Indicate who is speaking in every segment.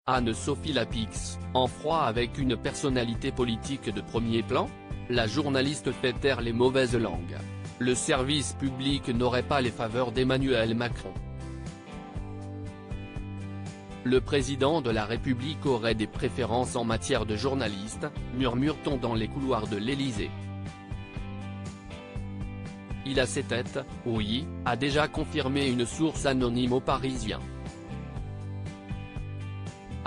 Speaker 1: Anne-Sophie Lapix, en froid avec une personnalité politique de premier plan? La journaliste fait taire les mauvaises langues. Le service public n'aurait pas les faveurs d'Emmanuel Macron. Le président de la République aurait des préférences en matière de journalistes, murmure-t-on dans les couloirs de l'Élysée. Il a ses têtes, oui, a déjà confirmé une source anonyme aux Parisiens.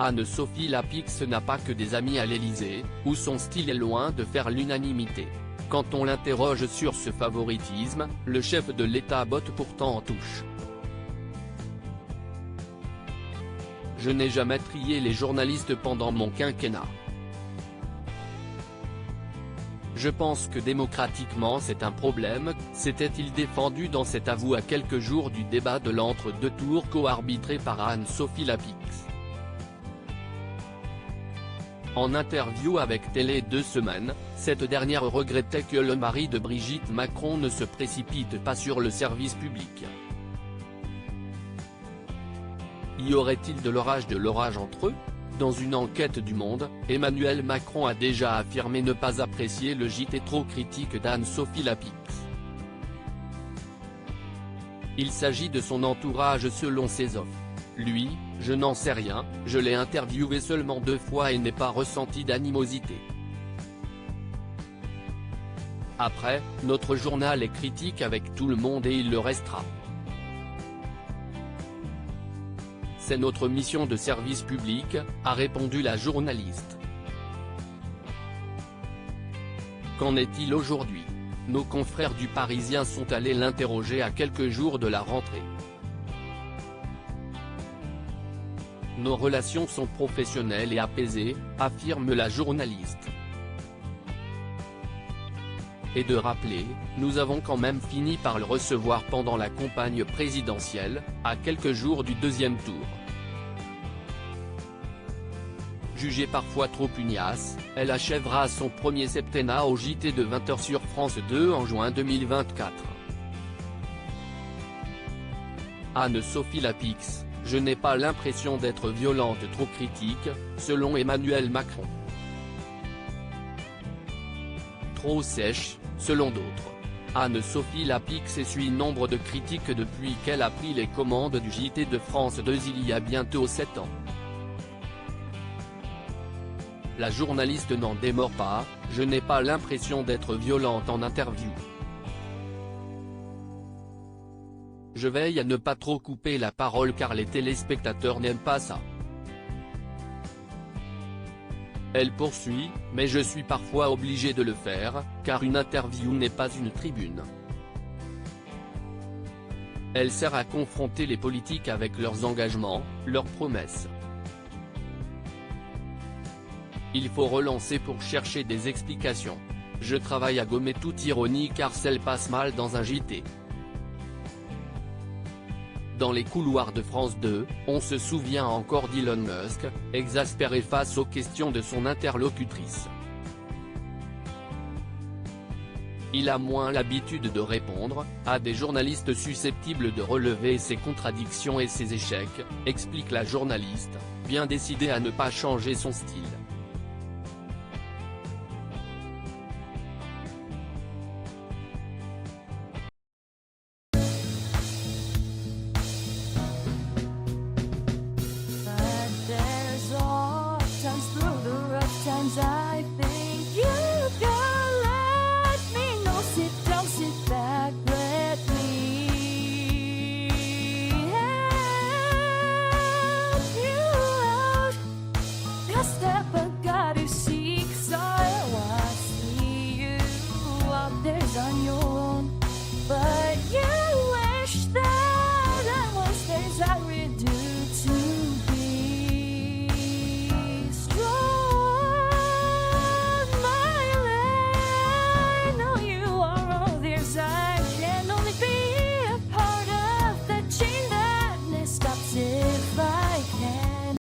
Speaker 1: Anne-Sophie Lapix n'a pas que des amis à l'Élysée, où son style est loin de faire l'unanimité. Quand on l'interroge sur ce favoritisme, le chef de l'État botte pourtant en touche. Je n'ai jamais trié les journalistes pendant mon quinquennat. Je pense que démocratiquement c'est un problème, s'était-il défendu dans cet avou à quelques jours du débat de l'entre-deux tours co-arbitré par Anne-Sophie Lapix. En interview avec Télé 2 Semaines, cette dernière regrettait que le mari de Brigitte Macron ne se précipite pas sur le service public. Y aurait-il de l'orage entre eux? Dans une enquête du Monde, Emmanuel Macron a déjà affirmé ne pas apprécier le JT trop critique d'Anne-Sophie Lapix. Il s'agit de son entourage selon ses offres. Lui, je n'en sais rien, je l'ai interviewé seulement 2 fois et n'ai pas ressenti d'animosité. Après, notre journal est critique avec tout le monde et il le restera. C'est notre mission de service public, a répondu la journaliste. Qu'en est-il aujourd'hui? Nos confrères du Parisien sont allés l'interroger à quelques jours de la rentrée. Nos relations sont professionnelles et apaisées, affirme la journaliste. Et de rappeler, nous avons quand même fini par le recevoir pendant la campagne présidentielle, à quelques jours du deuxième tour. Jugée parfois trop pugnace, elle achèvera son premier septennat au JT de 20h sur France 2 en juin 2024. Anne-Sophie Lapix, je n'ai pas l'impression d'être violente trop critique, selon Emmanuel Macron. Trop sèche, selon d'autres. Anne-Sophie Lapix essuie nombre de critiques depuis qu'elle a pris les commandes du JT de France 2 il y a bientôt 7 ans. La journaliste n'en démord pas, je n'ai pas l'impression d'être violente en interview. Je veille à ne pas trop couper la parole car les téléspectateurs n'aiment pas ça. Elle poursuit, mais je suis parfois obligée de le faire, car une interview n'est pas une tribune. Elle sert à confronter les politiques avec leurs engagements, leurs promesses. Il faut relancer pour chercher des explications. Je travaille à gommer toute ironie car celle passe mal dans un JT. Dans les couloirs de France 2, on se souvient encore d'Elon Musk, exaspéré face aux questions de son interlocutrice. Il a moins l'habitude de répondre à des journalistes susceptibles de relever ses contradictions et ses échecs, explique la journaliste, bien décidée à ne pas changer son style.